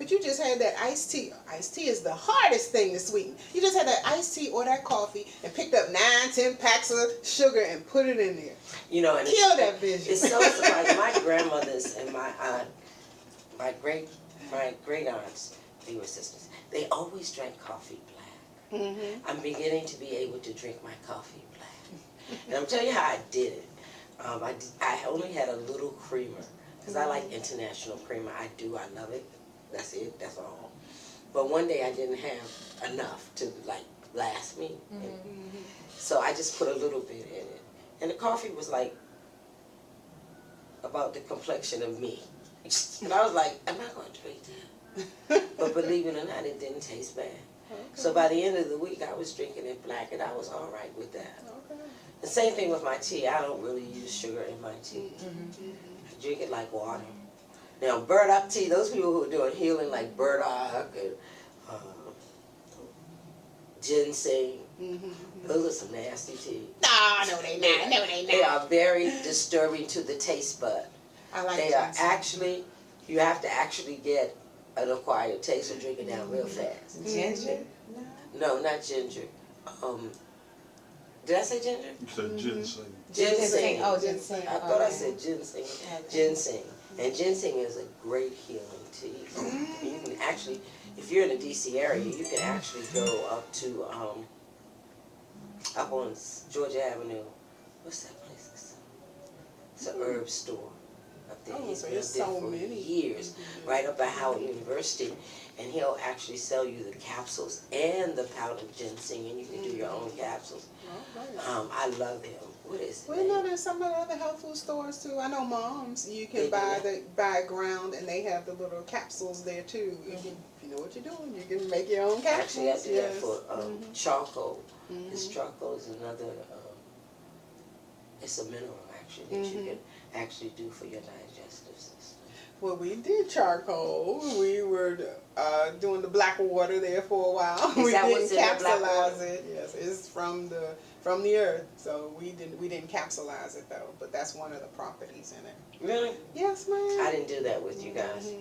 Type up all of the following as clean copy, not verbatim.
but you just had that iced tea. Iced tea is the hardest thing to sweeten. You just had that iced tea or that coffee and picked up 9, 10 packs of sugar and put it in there. You know, and kill that vision. It's so surprising. My grandmothers and my aunt, my great aunts, they were sisters. They always drank coffee black. Mm-hmm. I'm beginning to be able to drink my coffee black, and I'm telling you how I did it. I only had a little creamer because I like international creamer. I love it. That's it. That's all. But one day I didn't have enough to like last me, so I just put a little bit in it, and the coffee was like about the complexion of me. And I was like, I'm not going to drink that. But believe it or not, it didn't taste bad. Okay. So by the end of the week, I was drinking it black, and I was all right with that. Okay. The same thing with my tea. I don't really use sugar in my tea. I drink it like water. Now, burdock tea, those people who are doing healing like burdock and ginseng, those are some nasty tea. No, they not. No, they not. They are very disturbing to the taste bud. I like they ginseng. Are actually, you have to actually get an acquired taste or drink it down real fast. Ginger? No, not ginger. Did I say ginger? You said ginseng. Ginseng. Oh, ginseng. I thought I said ginseng. Ginseng. And ginseng is a great healing tea. You can actually, if you're in the DC area, you can actually go up to, up on Georgia Avenue. What's that place? It's an herb store up there. Oh, He's so been there's there so for many. years, right up at Howard University. And he'll actually sell you the capsules and the powdered ginseng, and you can do your own capsules. I love him. What is it? Well, you know, there's some of the other health food stores too. I know Mom's. You can buy ground, and they have the little capsules there too. If you know what you're doing, you can make your own capsules. Actually, I do that for charcoal. This charcoal is another. It's a mineral actually that you can actually do for your digestive system. Well, we did charcoal. We were doing the black water there for a while. Is that didn't what's in the black capsulize water? it. Yes, it's from the earth. So we didn't capsulize it though. But that's one of the properties in it. Really? Yes, ma'am. I didn't do that with you guys.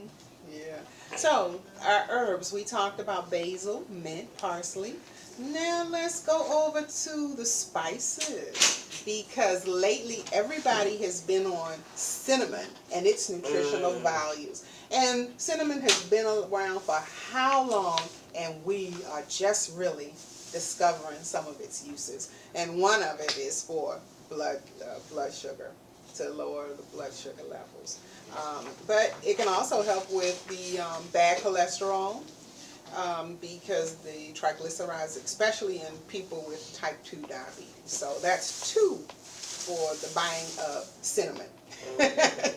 Yeah. So our herbs. We talked about basil, mint, parsley. Now let's go over to the spices, because lately everybody has been on cinnamon and its nutritional values. And cinnamon has been around for how long, and we are just really discovering some of its uses. And one of it is for blood sugar, to lower the blood sugar levels. But it can also help with the bad cholesterol. Because the triglycerides, especially in people with type 2 diabetes. So that's 2 for the buying of cinnamon.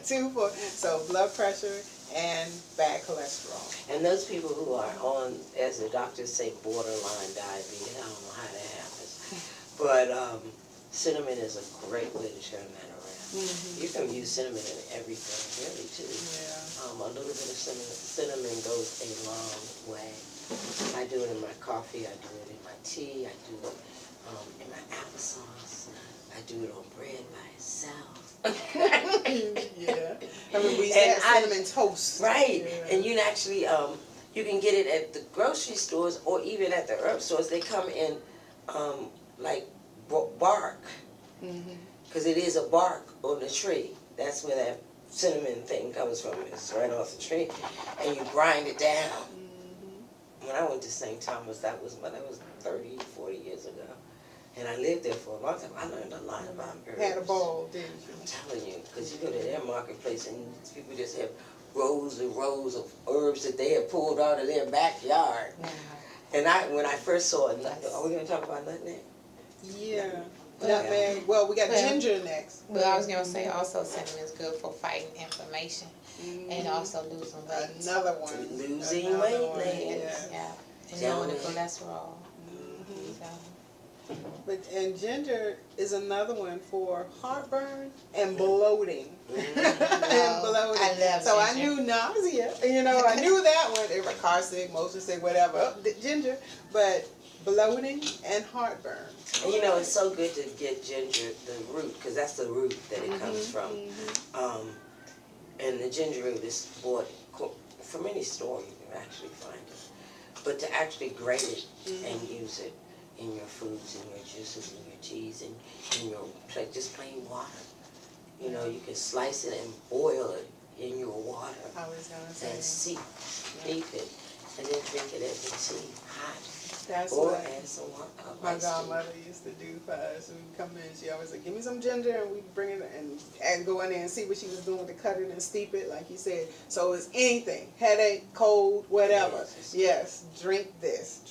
2 for, so blood pressure and bad cholesterol. And those people who are on, as the doctors say, borderline diabetes, I don't know how that happens. But cinnamon is a great way to turn that around. You can use cinnamon in everything, really, too. Yeah. A little bit of cinnamon goes a long way. I do it in my coffee, I do it in my tea, I do it in my applesauce, I do it on bread by itself. Yeah. I mean, we have cinnamon toast. Right. Yeah. And you can actually, you can get it at the grocery stores or even at the herb stores. They come in like bark, because it is a bark on the tree. That's where that cinnamon thing comes from. It's right off the tree, and you grind it down. When I went to St. Thomas, that was 30, 40 years ago. And I lived there for a long time. I learned a lot about herbs. Had a ball, didn't you? I'm telling you, because you go to their marketplace and people just have rows and rows of herbs that they have pulled out of their backyard. And when I first saw it, are we going to talk about nutmeg? Yeah. Nutmeg. Well, we got ginger next. Well, I was going to say also cinnamon is good for fighting inflammation and also losing weight. Another one. Losing weight, yeah. And lowering the cholesterol. And ginger is another one for heartburn and bloating. And bloating. I love so ginger. I knew nausea. I knew that one. They were car sick, motion sick, whatever. Ginger. But bloating and heartburn. And it's so good to get ginger, the root, because that's the root that it comes from. And the ginger root is bought from any store. You you actually find it. But to actually grate it and use it in your foods, in your juices, in your teas, and in your just plain water. You know, you can slice it and boil it in your water. I was gonna say. And steep it, and then drink it as a tea, hot. That's or what add some my iced tea. godmother used to do for us. We'd come in, she always said, give me some ginger, and we'd bring it and go in there and see what she was doing to cut it and steep it, like you said. So it's anything, headache, cold, whatever. Yes, drink this.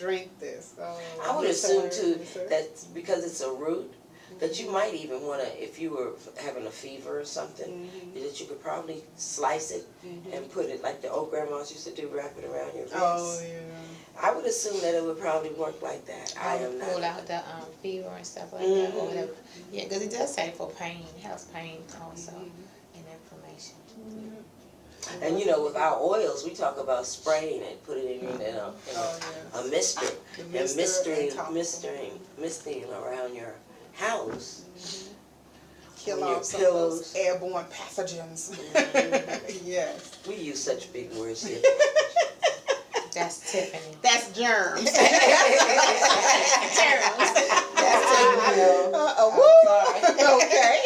Oh, I would assume too that because it's a root, that you might even want to, if you were having a fever or something, that you could probably slice it and put it, like the old grandmas used to do, wrap it around your wrist. Oh, yeah. I would assume that it would probably work like that. I am not. Pull out the fever and stuff like that, or whatever. Yeah, because it does say for pain, helps pain also, and inflammation. And you know, with our oils, we talk about spraying it, put it in a mister, and misting around your house. Kill your off some of pillows. those airborne pathogens. Yes. We use such big words here. That's Tiffany. That's germs. Germs. That's Tiffany. Okay.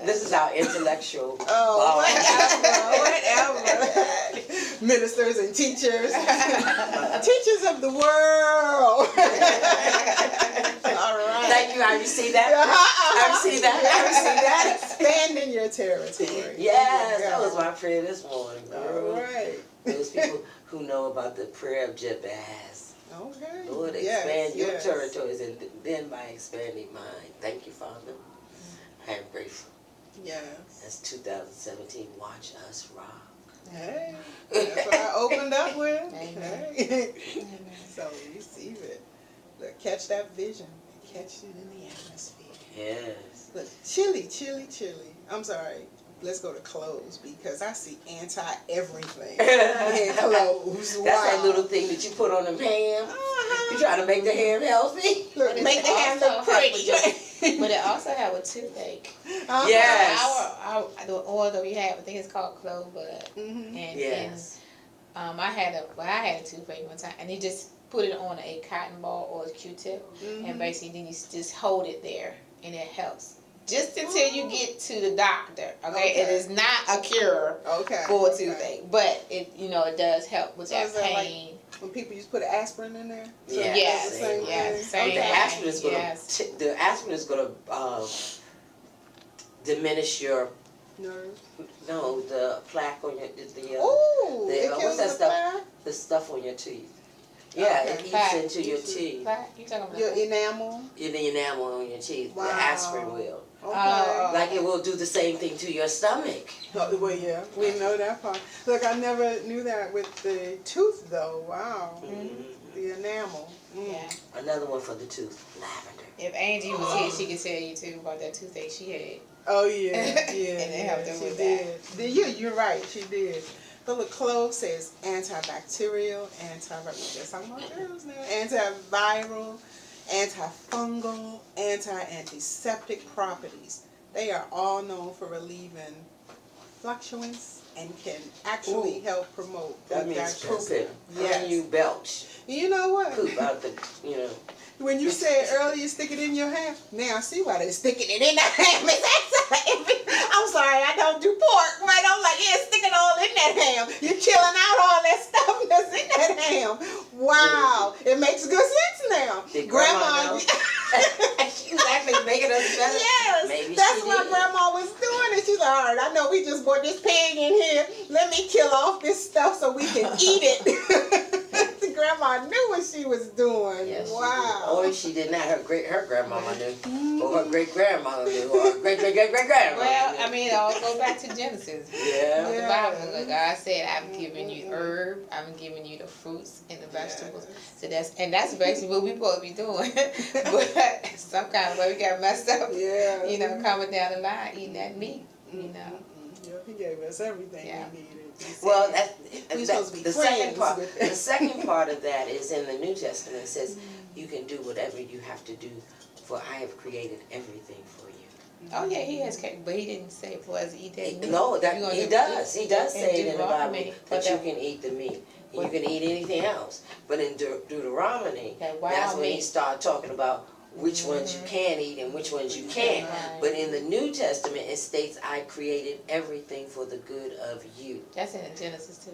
This is our intellectual. Oh, whatever. Ministers and teachers. Teachers of the world. All right. Thank you. I received that. I received that. Expanding your territory. Yes, that was my prayer this morning. All right. Those people who know about the prayer of Jabez. Okay. Lord, expand your territories, and then by expanding mine. Thank you, Father. I am grateful. Yes. That's 2017. Watch us rock. Hey, that's what I opened up with. Amen. Hey. So receive it. Look, catch that vision. Catch it in the atmosphere. Yes. Look, chili. I'm sorry. Let's go to clothes because I see anti-everything in clothes. Wow. That's that little thing that you put on them ham. You trying to make the ham healthy? Look, make the ham look pretty. But it also have a toothache. Yes. The oil that we have, I think it's called clove bud. Yes. And I had a toothache one time, and they just put it on a cotton ball or a Q-tip, and basically then you just hold it there, and it helps. Just until you get to the doctor, okay? It is not a cure for a toothache, but it does help with that pain. Like when people used to put aspirin in there. So yes. Same the aspirin is gonna diminish your nerves. No, the plaque on your what's that stuff? The stuff on your teeth. Yeah, it eats into your teeth. You talking about your enamel? The enamel on your teeth. Wow. The aspirin will. Okay. Like it will do the same thing to your stomach. Well, yeah, we know that part. Look, I never knew that with the tooth, though. Wow. The enamel. Yeah. Another one for the tooth, lavender. If Angie was here, she could tell you too about that toothache she had. Oh yeah, And it helped her with that. Yeah, you're right. She did. But the clove says antibacterial, just talking about germs now. Antiviral, antifungal, antiseptic properties. They are all known for relieving fluctuance and can actually help promote. That means pooping. Yes. When you belch. You know what? Poop out the, When you said earlier, stick it in your ham. Now I see why they're sticking it in the ham. I'm sorry, I don't do pork, but I'm like, yeah, stick it all in that ham. You're killing out all that stuff that's in that ham. Wow, it makes good sense now. Did Grandma. She was actually making us better. Yes, maybe that's what Grandma was doing. And she's like, all right, I know we just brought this pig in here. Let me kill off this stuff so we can eat it. Grandma knew what she was doing. Yes, wow. Or she did not. Her grandmama knew. Or her great grandmother knew. Or her great grandmother. Well, I mean, it all goes back to Genesis. Yeah. The Bible, like God said, I'm giving you herb, I'm giving you the fruits and the vegetables. So that's basically what we're supposed to be doing. But some kind of way we got messed up. Yeah. Coming down the line, eating that meat. Yeah, he gave us everything we needed. Well, the second part of that is in the New Testament. It says, you can do whatever you have to do, for I have created everything for you. Oh yeah, he has cake, but he didn't say for us to eat that meat. No, that You gonna he do- does. He does in say it in the Bible Deuteronomy, that you that- can eat the meat. And you What- can eat anything else. But in Deuteronomy, That wild that's when he meat. started talking about which ones you can eat and which ones you can't. Right. But in the New Testament, it states, I created everything for the good of you. That's in Genesis too.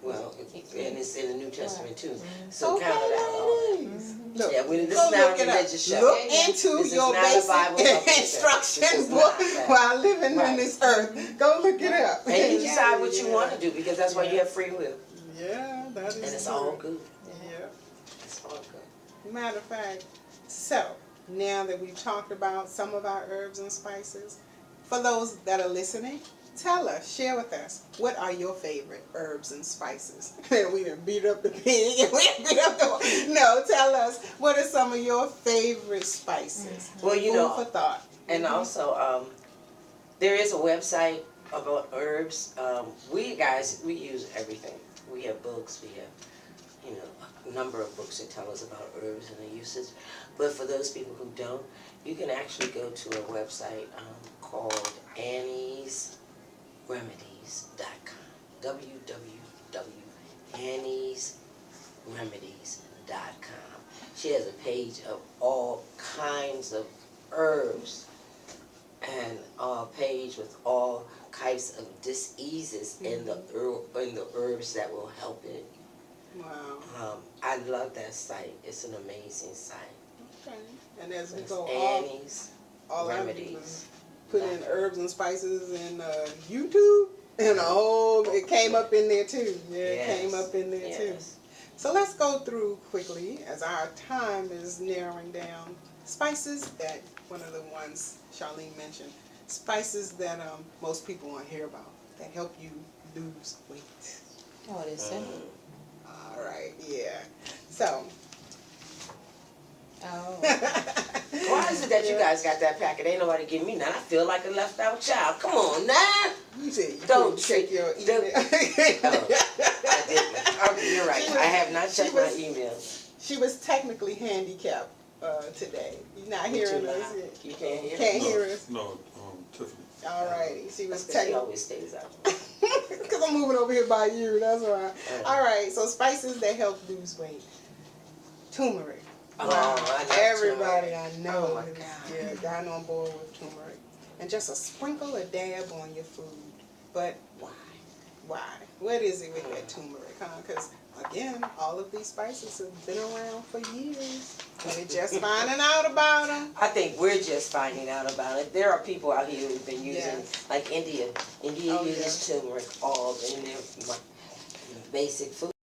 Well, and it's in the New Testament too. Mhm. So Okay, count it out. All that. ladies. Look, Yeah, this go is not look a it up. religious show. Look Yeah, yeah. into This is your not a Bible basic company show. instruction This is book not, right. while living Right. on this earth. Go look it up. And you decide what you Yeah. want to do because that's why you have free will. Yeah, that is And it's true. all good. Yeah. It's all good. Matter of fact, so now that we've talked about some of our herbs and spices, for those that are listening, tell us, share with us, what are your favorite herbs and spices? We done beat up the pig and we done beat up the... No, tell us, what are some of your favorite spices? Well, you Food know, for thought. and also, there is a website about herbs. We use everything. We have books, we have, a number of books that tell us about herbs and their usage. But for those people who don't, you can actually go to a website called AnniesRemedies.com. www.anniesremedies.com. She has a page of all kinds of herbs and a page with all types of diseases in the herbs that will help it. Wow. I love that site. It's an amazing site. Okay. And as we It's go Annie's all I do is Remedies. put in herbs and spices in YouTube, and it came up in there too. Yeah, it came up in there too. Yes. So let's go through quickly, as our time is narrowing down, spices that, one of the ones Charlene mentioned, spices that most people won't hear about, that help you lose weight. Oh, it is simple. All right, yeah. So. Oh. Why is it that you guys got that packet? Ain't nobody giving me none. I feel like a left out child. Come on now. You said you Don't couldn't check your email. I didn't. You're right. I have not checked my email. She was technically handicapped today. You're not hearing us yet. You can't hear Can't me? hear us. No, Tiffany. All righty. She was She technically. always stays out. Because I'm moving over here by you. That's why. All right. So spices that help lose weight. Turmeric. Oh, I love Everybody turmeric. I know Oh, my has God. gotten on board with turmeric. And just a sprinkle, a dab on your food. But why? Why? What is it with that turmeric, huh? Because, again, all of these spices have been around for years. We're just finding out about them. I think we're just finding out about it. There are people out here who've been using, Yes. like India. India Oh, uses turmeric all in their basic food.